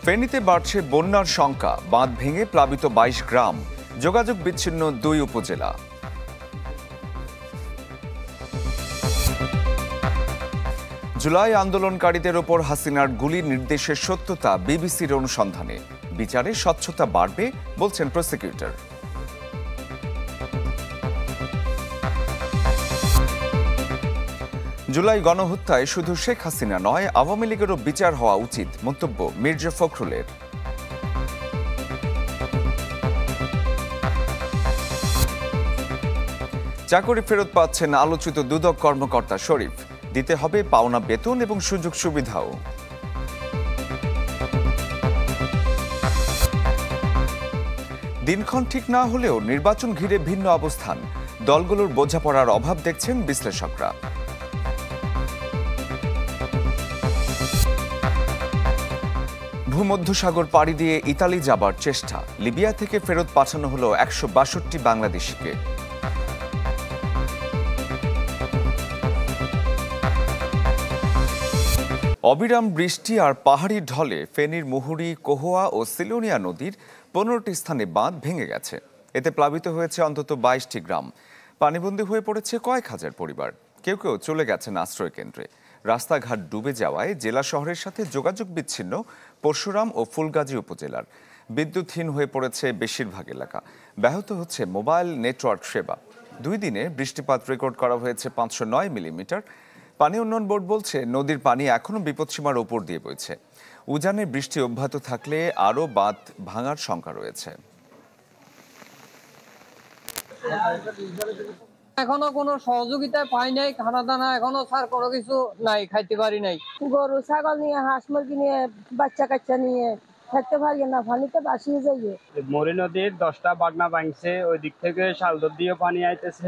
ফেনীতে বাড়ছে বন্যার শঙ্কা, বাঁধ ভেঙে প্লাবিত ২২ গ্রাম, যোগাযোগ বিচ্ছিন্ন ২ উপজেলা। জুলাই আন্দোলনকারীদের ওপর হাসিনার গুলির নির্দেশের সত্যতা বিবিসির অনুসন্ধানে, বিচারে স্বচ্ছতা বাড়বে বলছেন প্রসিকিউটর। জুলাই গণহত্যায় শুধু শেখ হাসিনা নয়, আওয়ামী লীগেরও বিচার হওয়া উচিত, মন্তব্য মির্জা ফখরুলের। চাকরি ফেরত পাচ্ছেন আলোচিত দুদক কর্মকর্তা শরীফ, দিতে হবে পাওনা বেতন এবং সুযোগ সুবিধাও। দিনক্ষণ ঠিক না হলেও নির্বাচন ঘিরে ভিন্ন অবস্থান, দলগুলোর বোঝাপড়ার অভাব দেখছেন বিশ্লেষকরা। ভূমধ্যসাগর পাড়ি দিয়ে ইতালি যাবার চেষ্টা, লিবিয়া থেকে ফেরত পাঠানো হলো ১৬২ বাংলাদেশিকে। অবিরাম বৃষ্টি আর পাহাড়ি ঢলে ফেনীর মুহুরী, কোহোয়া ও সিলোনিয়া নদীর ১৫টি স্থানে বাঁধ ভেঙে গেছে। এতে প্লাবিত হয়েছে অন্তত ২২টি গ্রাম, পানিবন্দী হয়ে পড়েছে কয়েক হাজার পরিবার, কেউ কেউ চলে গেছেন আশ্রয় কেন্দ্রে। রাস্তাঘাট ডুবে যাওয়ায় জেলা শহরের সাথে যোগাযোগ বিচ্ছিন্ন পরশুরাম ও ফুলগাজী উপজেলার। বিদ্যুৎহীন হয়ে পড়েছে বেশিরভাগ এলাকা, ব্যাহত হচ্ছে মোবাইল নেটওয়ার্ক সেবা। ২ দিনে বৃষ্টিপাত রেকর্ড করা হয়েছে ৫০৯ মিলিমিটার। পানি উন্নয়ন বোর্ড বলছে নদীর পানি এখনও বিপদসীমার ওপর দিয়ে বইছে। উজানে বৃষ্টি অব্যাহত থাকলে আরও বাঁধ ভাঙার শঙ্কা রয়েছে। এখনো কোনো সহযোগিতা পাই নাই, খানা দানা এখনো স্যার কোনো কিছু নাই, খাইতে পারি নাই। গরু ছাগল নিয়ে, হাঁস মুরগি নিয়ে, বাচ্চা কাচ্চা নিয়ে থাকতে পারি না, পানিতে ভাসিয়ে যাইয়ে। মরি নদীর 10টা বাগনা ভাঙছে, ওই দিক থেকে শালদর দিয়ে পানি আইতেছে,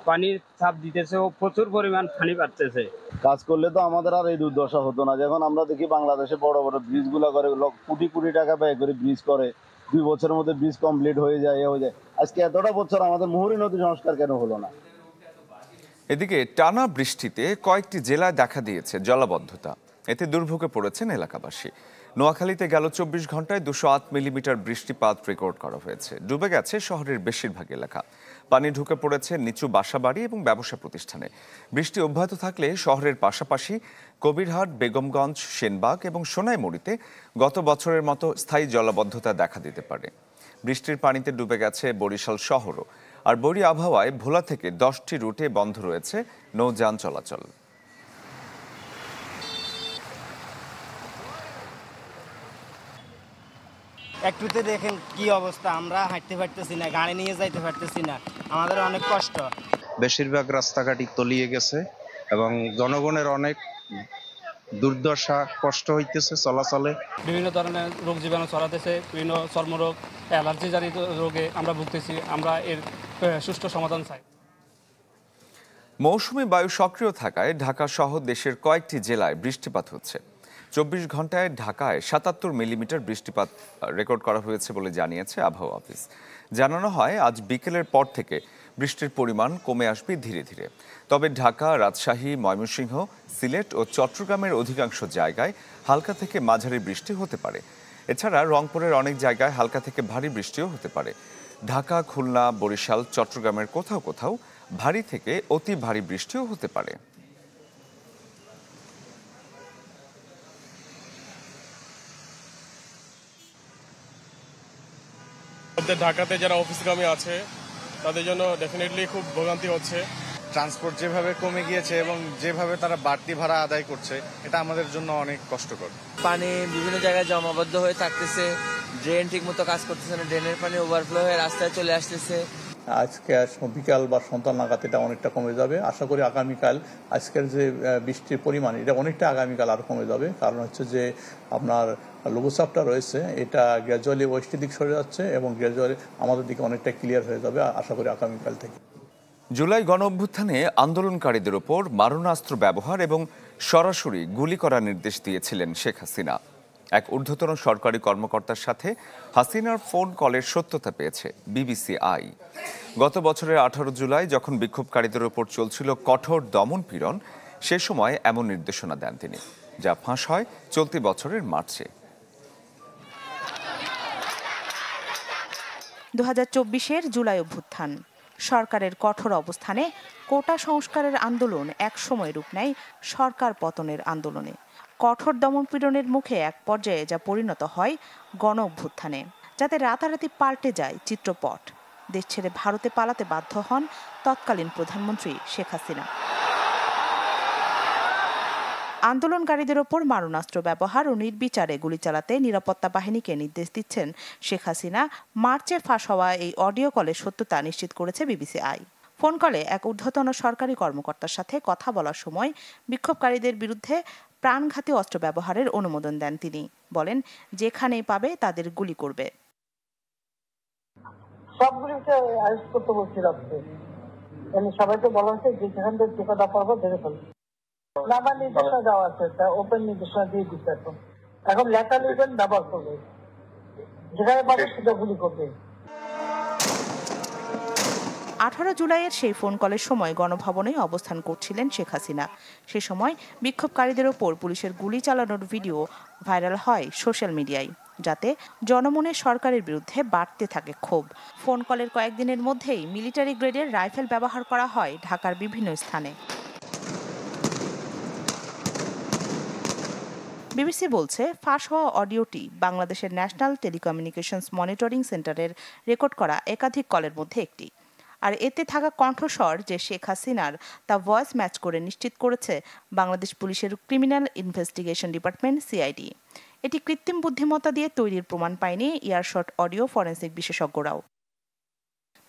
পানির চাপ দিতেছে, ও প্রচুর পরিমাণ পানি বাড়তেছে। কাজ করলে তো আমাদের আর এই দুর্দশা হতো না। যখন আমরা দেখি বাংলাদেশে বড় বড় ব্রিজ গুলা করে, কোটি কোটি টাকা ব্যয় করে ব্রিজ করে, 2 বছরের মধ্যে ব্রিজ কমপ্লিট হয়ে যায়। আজকে এতটা বছর আমাদের মুহুরী নদী সংস্কার কেন হলো না? এদিকে টানা বৃষ্টিতে কয়েকটি জেলায় দেখা দিয়েছে জলাবদ্ধতা, এতে দুর্ভোগে পড়েছেন এলাকাবাসী। নোয়াখালীতে গেল ২৪ ঘন্টায় ২০৮ মিলিমিটার বৃষ্টিপাত রেকর্ড করা হয়েছে। ডুবে গেছে শহরের বেশিরভাগ এলাকা, পানি ঢুকে পড়েছে নিচু বাসাবাড়ি এবং ব্যবসা প্রতিষ্ঠানে। বৃষ্টি অব্যাহত থাকলে শহরের পাশাপাশি কবিরহাট, বেগমগঞ্জ, সেনবাগ এবং সোনাইমুড়িতে গত বছরের মতো স্থায়ী জলাবদ্ধতা দেখা দিতে পারে। বৃষ্টির পানিতে ডুবে গেছে বরিশাল শহরও। আর বৈরী আবহাওয়ায় ভোলা থেকে 10টি রুটে বন্ধ রয়েছে নৌযান চলাচল। একটুতে দেখেন কি অবস্থা, আমরা হাঁটতে পারতেছি না, গাড়ি নিয়ে যাইতে পারতেছি না, আমাদের অনেক কষ্ট। বেশিরভাগ রাস্তাঘাটই তলিয়ে গেছে এবং জনগণের অনেক দুর্দশা, কষ্ট হইতেছে চলাচলে। বিভিন্ন ধরনের রোগ জীবাণু ছড়াতেছে, বিভিন্ন চর্মরোগ, অ্যালার্জি জাতীয় রোগে আমরা ভুগতেছি। আমরা এর সুষ্ঠু সমাধান চাই। মৌসুমী বায়ু সক্রিয় থাকায় ঢাকা সহ দেশের কয়েকটি জেলায় বৃষ্টিপাত হচ্ছে। ২৪ ঘন্টায় ঢাকায় ৭৭ মিলিমিটার বৃষ্টিপাত রেকর্ড করা হয়েছে বলে জানিয়েছে আবহাওয়া অফিস। জানানো হয় আজ বিকেলের পর থেকে বৃষ্টির পরিমাণ কমে আসবে ধীরে ধীরে। তবে ঢাকা, রাজশাহী, ময়মনসিংহ, সিলেট ও চট্টগ্রামের অধিকাংশ জায়গায় হালকা থেকে মাঝারি বৃষ্টি হতে পারে। এছাড়া রংপুরের অনেক জায়গায় হালকা থেকে ভারী বৃষ্টিও হতে পারে। ঢাকা, খুলনা, বরিশাল, চট্টগ্রামের কোথাও কোথাও ভারী থেকে অতি ভারী বৃষ্টিও হতে পারে। ঢাকাতে যারা অফিসগামী আছে তাদের জন্য ডেফিনেটলি খুব ভোগান্তি হচ্ছে। ট্রান্সপোর্ট যেভাবে কমে গিয়েছে এবং যেভাবে তারা বাড়তি ভাড়া আদায় করছে, এটা আমাদের জন্য অনেক কষ্টকর। পানি বিভিন্ন জায়গায় জমাবদ্ধ হয়ে থাকতেছে, ড্রেন ঠিক মতো কাজ করতেছে না, ড্রেনের পানি ওভারফ্লো হয়ে রাস্তায় চলে আসতেছে। আজকে বিকাল বা সন্ধ্যা নাগাদ এটা অনেকটা কমে যাবে। আশা করি আগামীকাল আজকের যে বৃষ্টির পরিমাণ, এটা অনেকটা আগামীকাল আরও কমে যাবে। কারণ হচ্ছে যে আপনার লঘুচাপটা রয়েছে, এটা গ্র্যাজুয়ালি ওয়েস্টের দিক সরে যাচ্ছে এবং গ্র্যাজুয়ালি আমাদের দিকে অনেকটা ক্লিয়ার হয়ে যাবে আশা করি আগামীকাল থেকে। জুলাই গণঅভ্যুত্থানে আন্দোলনকারীদের ওপর মারণাস্ত্র ব্যবহার এবং সরাসরি গুলি করার নির্দেশ দিয়েছিলেন শেখ হাসিনা। এক ঊর্ধ্বতন সরকারি কর্মকর্তার সাথে হাসিনার ফোন কলের সত্যতা পেয়েছে বিবিসি আই। গত বছরের 18 জুলাই যখন বিক্ষোভকারীদের ওপর চলছিল কঠোর দমন পীড়ন, সে সময় এমন নির্দেশনা দেন তিনি, যা ফাঁস হয় চলতি বছরের মার্চে। 2024-এর জুলাই অভ্যুত্থান, সরকারের কঠোর অবস্থানে কোটা সংস্কারের আন্দোলন একসময় রূপ নেয় সরকার পতনের আন্দোলনে। কঠোর দমনপীড়নের মুখে এক পর্যায়ে যা পরিণত হয় গণ অভ্যুত্থানে, যাতে রাতারাতি পাল্টে যায় চিত্রপট। দেশ ছেড়ে ভারতে পালাতে বাধ্য হন তৎকালীন প্রধানমন্ত্রী শেখ হাসিনা। আন্দোলনকারীদের ওপর মারণাস্ত্র ব্যবহার ও নির্বিচারে গুলি চালাতে নিরাপত্তা বাহিনীকে নির্দেশ দিচ্ছেন শেখ হাসিনা। মার্চে ফাঁস হওয়া এই অডিও কলের সত্যতা নিশ্চিত করেছে বিবিসি আই। ফোন কলে এক ঊর্ধ্বতন সরকারি কর্মকর্তার সাথে কথা বলার সময় বিক্ষোভকারীদের বিরুদ্ধে প্রাণঘাতী অস্ত্র ব্যবহারের অনুমোদন দেন তিনি। বলেন, যেখানেই পাবে তাদের গুলি করবে। সবগুলিকে আরেস্ট করতে বলছি রাখতে, সবাইকে বলা হচ্ছে যে যেখান থেকে টিকাটা পারবো ধরে ফেলবে। নামার নির্দেশনা দেওয়া আছে, ওপেন নির্দেশনা দিয়ে দিচ্ছে। এখন লেটার লিখবেন, ব্যবহার করবে, যেখানে পাবে সেটা গুলি করবে। 18 জুলাইয়ের সেই ফোন কলের সময় গণভবনে অবস্থান করছিলেন শেখ হাসিনা। সে সময় বিক্ষোভকারীদের ওপর পুলিশের গুলি চালানোর ভিডিও ভাইরাল হয় সোশ্যাল মিডিয়ায়, যাতে জনমনে সরকারের বিরুদ্ধে বাড়তে থাকে ক্ষোভ। ফোন কলের কয়েকদিনের মধ্যেই মিলিটারি গ্রেডের রাইফেল ব্যবহার করা হয় ঢাকার বিভিন্ন স্থানে। বিবিসি বলছে, ফাঁস হওয়া অডিওটি বাংলাদেশের ন্যাশনাল টেলিকমিউনিকেশনস মনিটরিং সেন্টারের রেকর্ড করা একাধিক কলের মধ্যে একটি। আর এতে থাকা কণ্ঠস্বর যে শেখ হাসিনার, তা ভয়েস ম্যাচ করে নিশ্চিত করেছে বাংলাদেশ পুলিশের ক্রিমিনাল ইনভেস্টিগেশন ডিপার্টমেন্ট সিআইডি। এটি কৃত্রিম বুদ্ধিমত্তা দিয়ে তৈরির প্রমাণ পায়নি ইয়ারশট অডিও ফরেনসিক বিশেষজ্ঞরাও।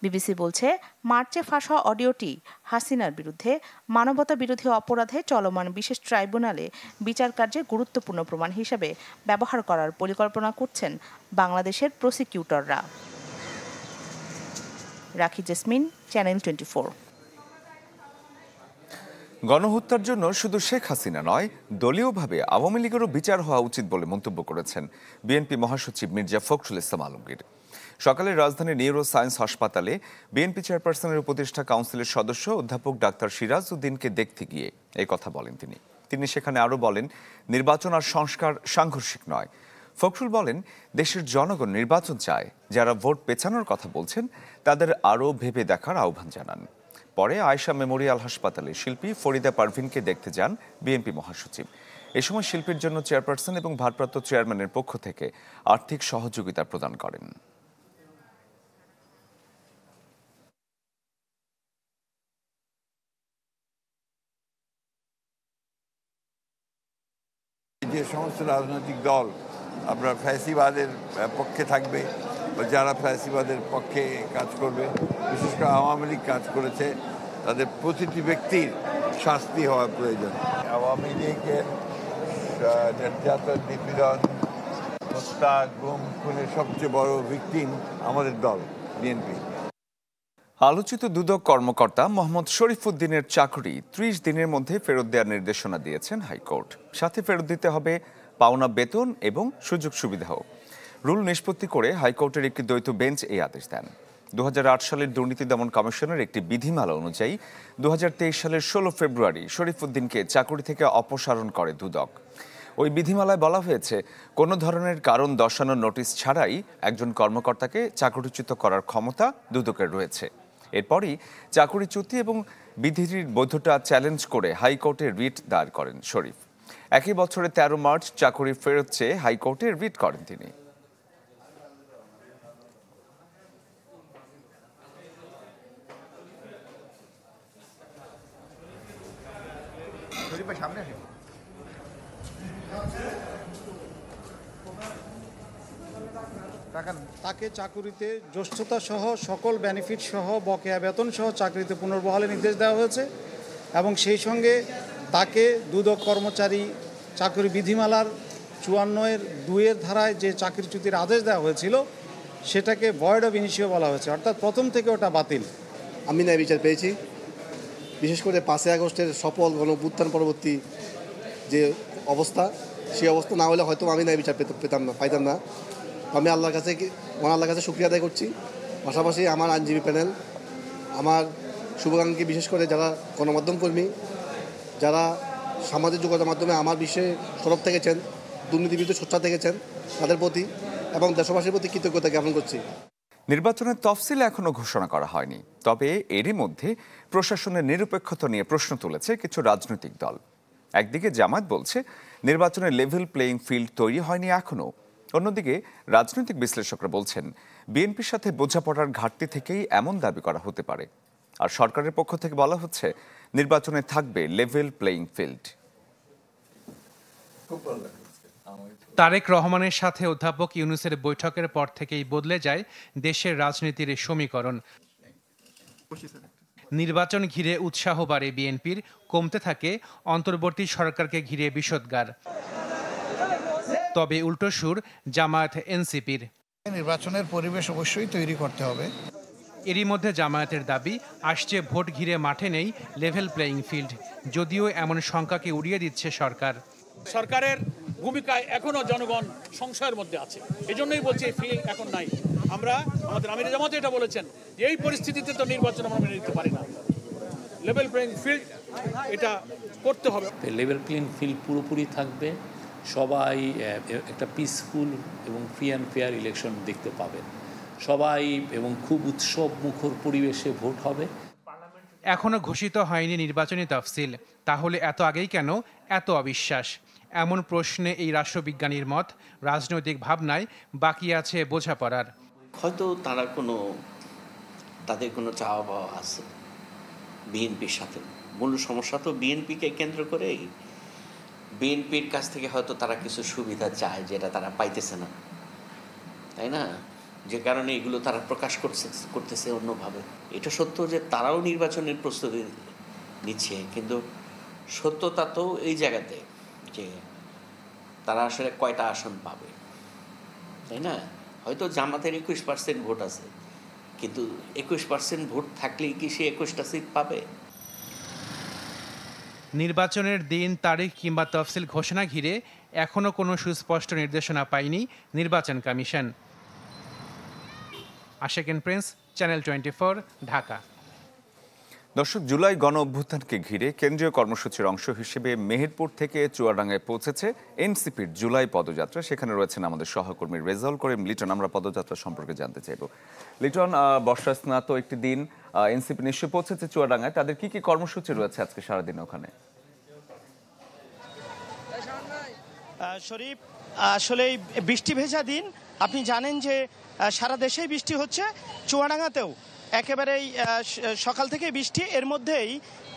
বিবিসি বলছে, মার্চে ফাঁস হওয়া অডিওটি হাসিনার বিরুদ্ধে মানবতা বিরোধী অপরাধে চলমান বিশেষ ট্রাইব্যুনালে বিচার কার্যে গুরুত্বপূর্ণ প্রমাণ হিসেবে ব্যবহার করার পরিকল্পনা করছেন বাংলাদেশের প্রসিকিউটররা। রাখি জেসমিন, চ্যানেল 24। গণহত্যার জন্য শুধু শেখ হাসিনা নয়, দলীয়ভাবে আওয়ামী লীগেরও বিচার হওয়া উচিত বলে মন্তব্য করেছেন বিএনপি মহাসচিব মির্জা ফখরুল ইসলাম আলমগীর। সকালে রাজধানীর নিউরো সায়েন্স হাসপাতালে বিএনপি চেয়ারপারসনের উপদেষ্টা কাউন্সিলের সদস্য অধ্যাপক ডাক্তার সিরাজ উদ্দিনকে দেখতে গিয়ে এই কথা বলেন তিনি সেখানে আরও বলেন, নির্বাচন আর সংস্কার সাংঘর্ষিক নয়। ফখরুল বলেন, দেশের জনগণ নির্বাচন চায়। যারা ভোট পেছানোর কথা বলছেন তাদের আরও ভেবে দেখার আহ্বান জানান। পরে আয়েশা মেমোরিয়াল হাসপাতালে শিল্পী ফরিদা পারভিনকে দেখতে যান বিএনপি মহাসচিব। এ সময় শিল্পীর জন্য চেয়ারপারসন এবং ভারপ্রাপ্ত চেয়ারম্যানের পক্ষ থেকে আর্থিক সহযোগিতা প্রদান করেন। যে সমস্ত রাজনৈতিক দল আপনার ফ্যাসিবাদের পক্ষে থাকবে বা যারা ফ্যাসিবাদের পক্ষে কাজ করবে, বিশেষ করে আওয়ামী লীগ কাজ করেছে, তাদের প্রতিটি ব্যক্তির শাস্তি হওয়া প্রয়োজন। আওয়ামী লীগের নির্যাতন, নিপীড়ন, হত্যা, গুম, খুনের সবচেয়ে বড় ভিকটিম আমাদের দল বিএনপি। আলোচিত দুদক কর্মকর্তা মোহাম্মদ শরীফুদ্দিনের চাকরি 30 দিনের মধ্যে ফেরত দেওয়ার নির্দেশনা দিয়েছেন হাইকোর্ট। সাথে ফেরত দিতে হবে পাওনা বেতন এবং সুযোগ সুবিধাও। রুল নিষ্পত্তি করে হাইকোর্টের একটি দ্বৈত বেঞ্চ এই আদেশ দেন। 2008 সালের দুর্নীতি দমন কমিশনের একটি বিধিমালা অনুযায়ী 2023 সালের 16 ফেব্রুয়ারি শরীফুদ্দিনকে চাকরি থেকে অপসারণ করে দুদক। ওই বিধিমালায় বলা হয়েছে, কোনো ধরনের কারণ দর্শানোর নোটিশ ছাড়াই একজন কর্মকর্তাকে চাকরিচ্যুত করার ক্ষমতা দুদকের রয়েছে। এরপরই চাকরিচ্যুতি এবং বিধির বৈধতা চ্যালেঞ্জ করে হাইকোর্টে রিট দায়ের করেন শরীফ। একই বছরে 13 মার্চ চাকরি ফেরত চেয়ে হাইকোর্টে রিট করেন তিনি। তাকে চাকুরিতে জ্যেষ্ঠতা সহ সকল বেনিফিট সহ বকেয়া বেতন সহ চাকরিতে পুনর্বহালের নির্দেশ দেওয়া হয়েছে এবং সেই সঙ্গে তাকে দুদক কর্মচারী চাকরি বিধিমালার 54(2) ধারায় যে চাকরিচ্যুতির আদেশ দেওয়া হয়েছিল সেটাকে ভয়েড অফ ইনিশিও বলা হয়েছে, অর্থাৎ প্রথম থেকে ওটা বাতিল। আমি ন্যায় বিচার পেয়েছি, বিশেষ করে 5ই আগস্টের সফল গণঅভ্যুত্থান পরবর্তী যে অবস্থা, সেই অবস্থা না হলে হয়তো আমি ন্যায় বিচার পাইতাম না। আমি আল্লাহর কাছে শুকরিয়া আদায় করছি। পাশাপাশি আমার আইনজীবী প্যানেল, আমার শুভাকাঙ্ক্ষী, বিশেষ করে যারা গণমাধ্যম কর্মী, যারা সামাজিক যোগাযোগ মাধ্যমে আমার বিষয়ে সরব থেকেছেন, দুর্নীতির বিরুদ্ধে সোচ্চার থেকেছেন, তাদের প্রতি এবং দেশবাসীর প্রতি কৃতজ্ঞতা জ্ঞাপন করছি। নির্বাচনের তফসিল এখনো ঘোষণা করা হয়নি, তবে এরই মধ্যে প্রশাসনের নিরপেক্ষতা নিয়ে প্রশ্ন তুলেছে কিছু রাজনৈতিক দল। একদিকে জামায়াত বলছে নির্বাচনের লেভেল প্লেইং ফিল্ড তৈরি হয়নি এখনো, অন্যদিকে রাজনৈতিক বিশ্লেষকরা বলছেন বিএনপির সাথে বোঝাপড়ার ঘাটতি থেকেই এমন দাবি করা হতে পারে। আর সরকারের পক্ষ থেকে বলা হচ্ছে নির্বাচনে থাকবে লেভেল প্লেইং ফিল্ড। তারেক রহমানের সাথে অধ্যাপক ইউনূসের বৈঠকের পর থেকেই বদলে যায় দেশের রাজনীতির সমীকরণ। নির্বাচন ঘিরে উৎসাহ বাড়ে বিএনপির, কমতে থাকে অন্তর্বর্তী সরকারকে ঘিরে বিষোদ্গার। তবে উল্টো সুর জামায়াত এনসিপির। নির্বাচনের পরিবেশ অবশ্যই তৈরি করতে হবে। এরই মধ্যে জামায়াতের দাবি আসছে ভোট ঘিরে মাঠে নেই লেভেল প্লেইং ফিল্ড, যদিও এমন শঙ্কাকে উড়িয়ে দিচ্ছে সরকার। সরকারের ভূমিকায় এখনো জনগণ সংশয়ের মধ্যে আছে, এজন্যই বলছি এই ফিল্ড এখন নাই। আমরা আমাদের আমির জামাত এটা বলেছেন যে এই পরিস্থিতিতে তো নির্বাচন আমরা মেনে নিতে পারি না, লেভেল প্লেইং ফিল্ড এটা করতে হবে। লেভেল প্লেইং ফিল্ড পুরোপুরি থাকবে, সবাই একটা পিসফুল এবং ফ্রি অ্যান্ড ফেয়ার ইলেকশন দেখতে পাবেন সবাই, এবং খুব উৎসব মুখর পরিবেশে ভোট হবে। এখনো ঘোষিত হয়নি নির্বাচনী তফসিল, তাহলে এত আগেই কেন এত অবিশ্বাস? এমন প্রশ্নে এই রাষ্ট্রবিজ্ঞানীর মত, রাজনৈতিক ভাবনায় বাকি আছে বোঝাপড়ার। হয়তো তাদের কোনো চাওয়া পাওয়া আছে বিএনপির সাথে। মূল সমস্যা তো বিএনপিকে কেন্দ্র করেই, বিএনপির কাছ থেকে হয়তো তারা কিছু সুবিধা চায় যেটা তারা পাইতেছে না, তাই না? যে কারণে এগুলো তারা প্রকাশ করতেছে অন্যভাবে। এটা সত্য যে তারাও নির্বাচনের প্রস্তুতি নিচ্ছে, কিন্তু সত্যতা তো এই জায়গাতে যে তারা আসলে কয়টা আসন পাবে, তাই না? হয়তো জামাতের 21% ভোট আছে, কিন্তু 21% ভোট থাকলেই কি সে 21টা সিট পাবে? নির্বাচনের দিন, তারিখ কিংবা তফসিল ঘোষণা ঘিরে এখনো কোনো সুস্পষ্ট নির্দেশনা পায়নি নির্বাচন commission. Ashikin Prince, channel 24, Dhaka. দর্শক, জুলাই গণ অভ্যুত্থানকে ঘিরে কেন্দ্রীয় কর্মসূচির অংশ হিসেবে মেহেরপুর থেকে চুয়াডাঙ্গায় পৌঁছেছে এনসিপির জুলাই পদযাত্রা। সেখানে রয়েছেন আমাদের সহকর্মী রেজাউল করিম লিটন। আমরা পদযাত্রা সম্পর্কে জানতে চাইব। লিটন, বর্ষা স্নাত একটি দিন, এনসিপি নিশ্চয়ই পৌঁছেছে চুয়াডাঙ্গায়, তাদের কি কি কর্মসূচি রয়েছে আজকে সারাদিন ওখানে? শরীফ, আসলে বৃষ্টি ভেজা দিন, আপনি জানেন যে সারা দেশেই বৃষ্টি হচ্ছে, চুয়াডাঙ্গাতেও একেবারেই সকাল থেকে বৃষ্টি। এর মধ্যেই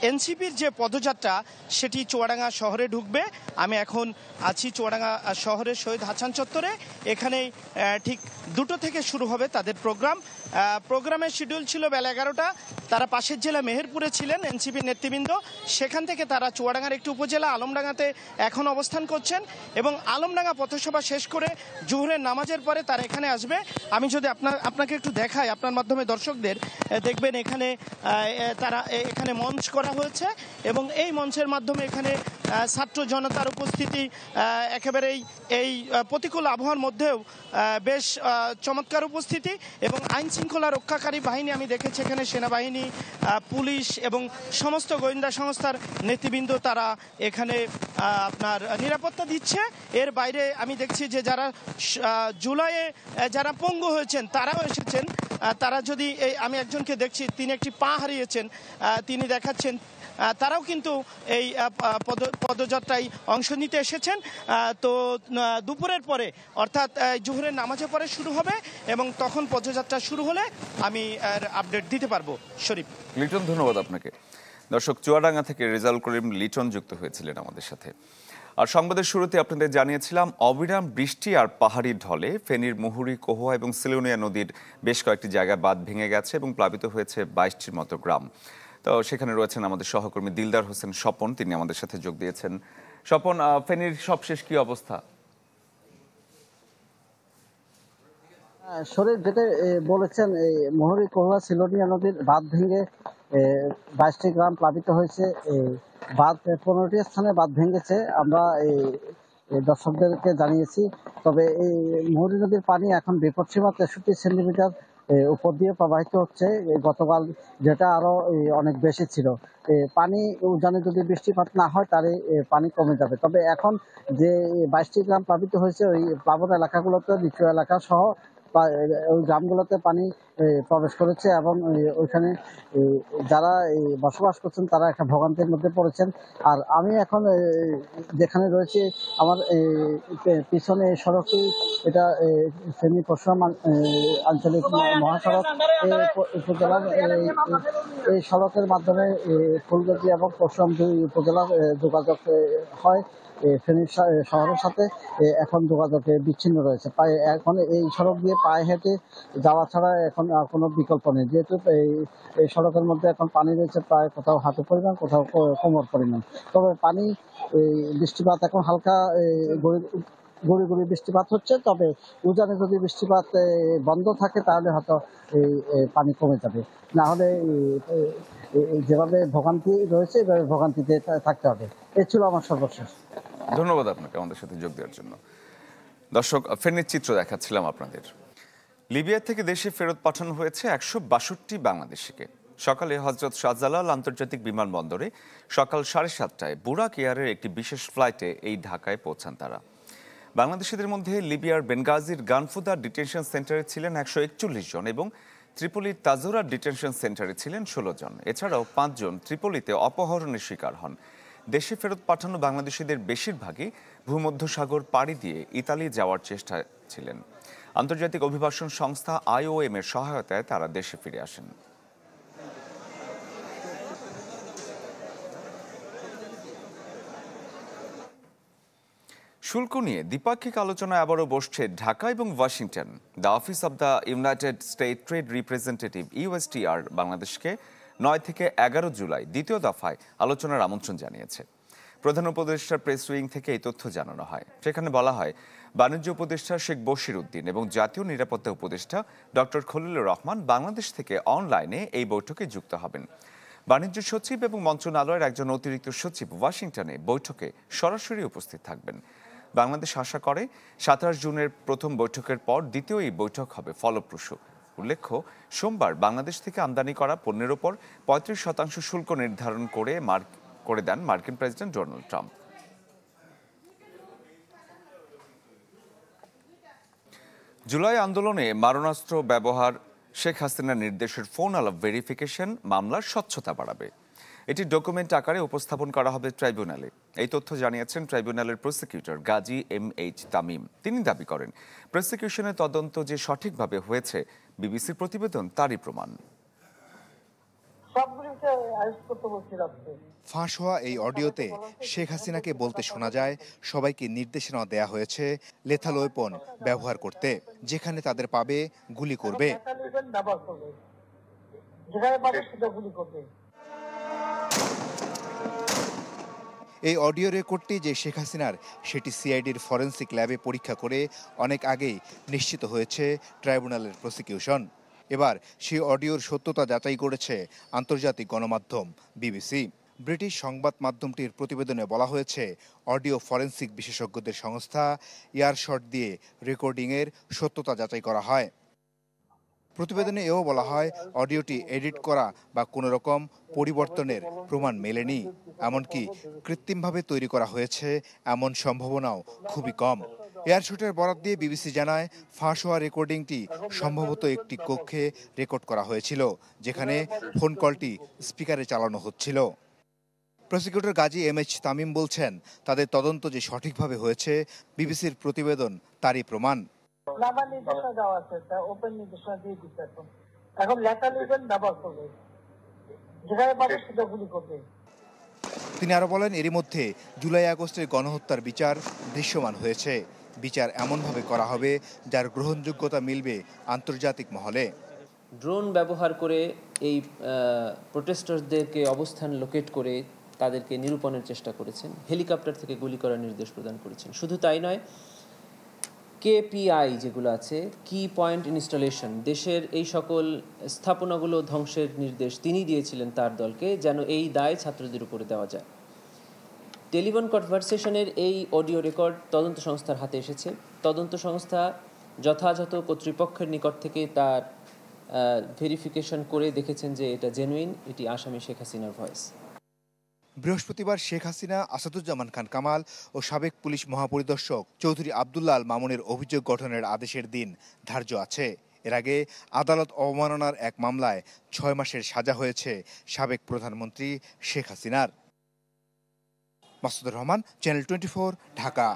এনসিপির যে পদযাত্রা সেটি চুয়াডাঙ্গা শহরে ঢুকবে। আমি এখন আছি চুয়াডাঙ্গা শহরের শহীদ হাসান চত্বরে। এখানে ঠিক 2টো থেকে শুরু হবে তাদের প্রোগ্রামের শিডিউল ছিল বেলা 11টা। তারা পাশের জেলা মেহেরপুরে ছিলেন এনসিপির নেতৃবৃন্দ, সেখান থেকে তারা চুয়াডাঙ্গার একটি উপজেলা আলমডাঙ্গাতে এখন অবস্থান করছেন এবং আলমডাঙ্গা পথসভা শেষ করে জোহরের নামাজের পরে তারা এখানে আসবে। আমি যদি আপনাকে একটু দেখাই আপনার মাধ্যমে দর্শকদের, দেখবেন এখানে তারা এখানে মঞ্চ করা হয়েছে এবং এই মঞ্চের মাধ্যমে এখানে ছাত্র জনতার উপস্থিতি একেবারেই এই প্রতিকূল আবহাওয়ার মধ্যেও বেশ চমৎকার উপস্থিতি এবং আইন শৃঙ্খলা রক্ষাকারী বাহিনী আমি দেখেছি এখানে সেনাবাহিনী, পুলিশ এবং সমস্ত গোয়েন্দা সংস্থার নেতৃবৃন্দ তারা এখানে আপনার নিরাপত্তা দিচ্ছে। এর বাইরে আমি দেখছি যে যারা জুলাইয়ে যারা পঙ্গু হয়েছেন তারাও এসেছেন। তারা যদি আমি একজনকে দেখছি তিনি একটি পা হারিয়েছেন, তিনি দেখাচ্ছেন, তারাও কিন্তু এই পদযাত্রায় অংশ নিতে এসেছেন। তো দুপুরের পরে অর্থাৎ জোহরের নামাজের পরে শুরু হবে এবং তখন পদযাত্রা শুরু হলে আমি আপডেট দিতে পারবো। শরীফ, লিটন, ধন্যবাদ আপনাকে। দর্শক, চুয়াডাঙ্গা থেকে রেজাউল করিম লিটন যুক্ত হয়েছিলেন আমাদের সাথে। আর সংবাদের শুরুতে আপনাদের জানিয়েছিলাম অবিরাম বৃষ্টি আর পাহাড়ি ঢলে ফেনীর মুহুরী, কহুয়া এবং সিলোনিয়া নদীর বেশ কয়েকটি জায়গায় বাঁধ ভেঙে গেছে এবং প্লাবিত হয়েছে 22টির মতো গ্রাম। তো সেখানে রয়েছেন আমাদের সহকর্মী দিলদার হোসেন স্বপন, তিনি আমাদের সাথে যোগ দিয়েছেন। স্বপন, ফেনীর সবশেষ কি অবস্থা? শরীর যেটা বলেছেন, মুহুরী, কহুয়া, সিলোনিয়া নদীর বাঁধ ভেঙে 22টি গ্রাম প্লাবিত হয়েছে। বাঁধ 15টি স্থানে বাঁধ ভেঙেছে, আমরা দর্শকদেরকে জানিয়েছি। তবে এই মুহুরী নদীর পানি এখন বিপদসীমা 63 সেন্টিমিটার উপর দিয়ে প্রবাহিত হচ্ছে। গতকাল যেটা আরো অনেক বেশি ছিল। পানি উজানে যদি বৃষ্টিপাত না হয় তাহলে পানি কমে যাবে। তবে এখন যে 22টি গ্রাম প্লাবিত হয়েছে, ওই প্লাবন এলাকাগুলোতে নিচু এলাকা সহ ওই গ্রামগুলোতে পানি প্রবেশ করেছে এবং ওইখানে যারা বসবাস করছেন তারা একটা ভোগান্তির মধ্যে পড়েছেন। আর আমি এখন যেখানে রয়েছি আমার পিছনে এই সড়কটি, এটা ফেনী পরশুরাম আঞ্চলিক মহাসড়ক উপজেলার এই সড়কের মাধ্যমে ফুলগাজী এবং পরশুরাম দুই উপজেলার যোগাযোগ হয়। ফেনী শহরের সাথে এখন যোগাযোগ বিচ্ছিন্ন রয়েছে। এখন এই সড়ক দিয়ে পায়ে হেঁটে যাওয়া ছাড়া এখন আর কোনো বিকল্প নেই, যেহেতু এই সড়কের মধ্যে এখন পানি রয়েছে প্রায় কোথাও হাঁটু পরিমাণ, কোথাও কোমর পরিমাণ। তবে পানি বৃষ্টিপাত এখন হালকা গুড়ি গুড়ি বৃষ্টিপাত হচ্ছে, তবে উজানে যদি বৃষ্টিপাত বন্ধ থাকে তাহলে হয়তো এই পানি কমে যাবে, না হলে যেভাবে ভোগান্তি রয়েছে এভাবে ভোগান্তিতে থাকতে হবে। এই ছিল আমার সর্বশেষ। ধন্যবাদ আপনাকে আমাদের সাথে যোগ দেওয়ার জন্য। দর্শক, ফেনীর চিত্র দেখাচ্ছিলাম আপনাদের। লিবিয়া থেকে দেশে ফেরত পাঠানো হয়েছে 162 বাংলাদেশিকে। সকালে হজরত শাহজালাল আন্তর্জাতিক বিমানবন্দরে সকাল 7:30টায় বুরাক এয়ারের একটি বিশেষ ফ্লাইটে এই ঢাকায় পৌঁছান তারা। বাংলাদেশিদের মধ্যে লিবিয়ার বেনগাজির গানফুদা ডিটেনশন সেন্টারে ছিলেন 141 জন এবং ত্রিপোলির তাজোরা ডিটেনশন সেন্টারে ছিলেন 16 জন। এছাড়াও 5 জন ত্রিপোলিতে অপহরণের শিকার হন। দেশে ফেরত পাঠানো বাংলাদেশিদের বেশিরভাগই ভূমধ্যসাগর পাড়ি দিয়ে ইতালি যাওয়ার চেষ্টা ছিলেন। আন্তর্জাতিক অভিবাসন সংস্থা IOM এর সহায়তায় তারা দেশে ফিরে আসেন। শুল্ক নিয়ে দ্বিপাক্ষিক আলোচনায় আবারও বসছে ঢাকা এবং Washington. The office of the United state trade representative USTR বাংলাদেশকে 9 থেকে 11 জুলাই দ্বিতীয় দফায় আলোচনার আমন্ত্রণ জানিয়েছে। প্রধান উপদেষ্টার প্রেস উইং থেকে এই তথ্য জানানো হয়। সেখানে বলা হয়, বাণিজ্য উপদেষ্টা শেখ বশির উদ্দিন এবং জাতীয় নিরাপত্তা উপদেষ্টা ডক্টর খলিলুর রহমান বাংলাদেশ থেকে অনলাইনে এই বৈঠকে যুক্ত হবেন। বাণিজ্য সচিব এবং মন্ত্রণালয়ের একজন অতিরিক্ত সচিব ওয়াশিংটনে বৈঠকে সরাসরি উপস্থিত থাকবেন। বাংলাদেশ আশা করে 27 জুনের প্রথম বৈঠকের পর দ্বিতীয় এই বৈঠক হবে ফলপ্রসূ। উল্লেখ্য, সোমবার বাংলাদেশ থেকে আমদানি করা পণ্যের ওপর 35% শুল্ক নির্ধারণ করে দেন মার্কিন প্রেসিডেন্ট ডোনাল্ড ট্রাম্প। জুলাই আন্দোলনে মারণাস্ত্র ব্যবহার শেখ হাসিনার নির্দেশের ফোন আলাপ ভেরিফিকেশন মামলার স্বচ্ছতা বাড়াবে। এটি ডকুমেন্ট আকারে উপস্থাপন করা হবে ট্রাইব্যুনালে। এই তথ্য জানিয়েছেন ট্রাইব্যুনালের প্রসিকিউটর গাজী MH তামিম। তিনি দাবি করেন, প্রসিকিউশনের তদন্ত যে সঠিকভাবে হয়েছে, বিবিসির প্রতিবেদন তারই প্রমাণ। ফাঁস হওয়া এই অডিওতে শেখ হাসিনাকে বলতে শোনা যায়, সবাইকে নির্দেশনা দেয়া হয়েছে লেথাল ওয়েপন ব্যবহার করতে, যেখানে তাদের পাবে গুলি করবে। এই অডিও রেকর্ডটি যে শেখ হাসিনার, সেটি সিআইডির ফরেন্সিক ল্যাবে পরীক্ষা করে অনেক আগেই নিশ্চিত হয়েছে ট্রাইব্যুনালের প্রসিকিউশন। এবার সেই অডিওর সত্যতা যাচাই করেছে আন্তর্জাতিক গণমাধ্যম বিবিসি। ব্রিটিশ সংবাদ মাধ্যমটির প্রতিবেদনে বলা হয়েছে, অডিও ফরেন্সিক বিশেষজ্ঞদের সংস্থা এয়ারশট দিয়ে রেকর্ডিংয়ের সত্যতা যাচাই করা হয়। প্রতিবেদনে এও বলা হয়, অডিওটি এডিট করা বা কোনো রকম পরিবর্তনের প্রমাণ মেলেনি। এমনকি কৃত্রিমভাবে তৈরি করা হয়েছে এমন সম্ভাবনাও খুবই কম। এয়ারশটের বরাত দিয়ে বিবিসি জানায়, ফাঁস হওয়া রেকর্ডিংটি সম্ভবত একটি কক্ষে রেকর্ড করা হয়েছিল, যেখানে ফোন কলটি স্পিকারে চালানো হচ্ছিল। প্রসিকিউটর গাজী MH তামিম বলছেন, তাদের তদন্ত যে সঠিকভাবে হয়েছে, বিবিসির প্রতিবেদন তারই প্রমাণ। তিনি আরো বলেন, এরই মধ্যে জুলাই আগস্টের গণহত্যার বিচার দৃশ্যমান হয়েছে। বিচার এমনভাবে করা হবে যার গ্রহণযোগ্যতা মিলবে আন্তর্জাতিক মহলে। ড্রোন ব্যবহার করে এই প্রোটেস্টারদেরকে অবস্থান লোকেট করে তাদেরকে নিরূপণের চেষ্টা করেছেন। হেলিকপ্টার থেকে গুলি করার নির্দেশ প্রদান করেছেন। শুধু তাই নয়, KPI যেগুলো আছে, কি পয়েন্ট ইনস্টলেশন, দেশের এই সকল স্থাপনাগুলো ধ্বংসের নির্দেশ তিনি দিয়েছিলেন তার দলকে, যেন এই দায় ছাত্রদের উপরে দেওয়া যায়। টেলিফোন কনভারসেশনের এই অডিও রেকর্ড তদন্ত সংস্থার হাতে এসেছে। তদন্ত সংস্থা যথাযথ কর্তৃপক্ষের নিকট থেকে তার ভেরিফিকেশন করে দেখেছেন যে এটা জেনুইন, এটি আসামি শেখ হাসিনার ভয়েস। বৃহস্পতিবার শেখ হাসিনা, আসাদুজ্জামান খান কামাল ও সাবেক পুলিশ মহাপরিদর্শক চৌধুরী আব্দুল্লাহ আল মামুনের অভিযোগ গঠনের আদেশের দিন ধার্য আছে। এর আগে আদালত অবমাননার এক মামলায় 6 মাসের সাজা হয়েছে সাবেক প্রধানমন্ত্রী শেখ হাসিনার। মাসুদুর রহমান, চ্যানেল 24, ঢাকা।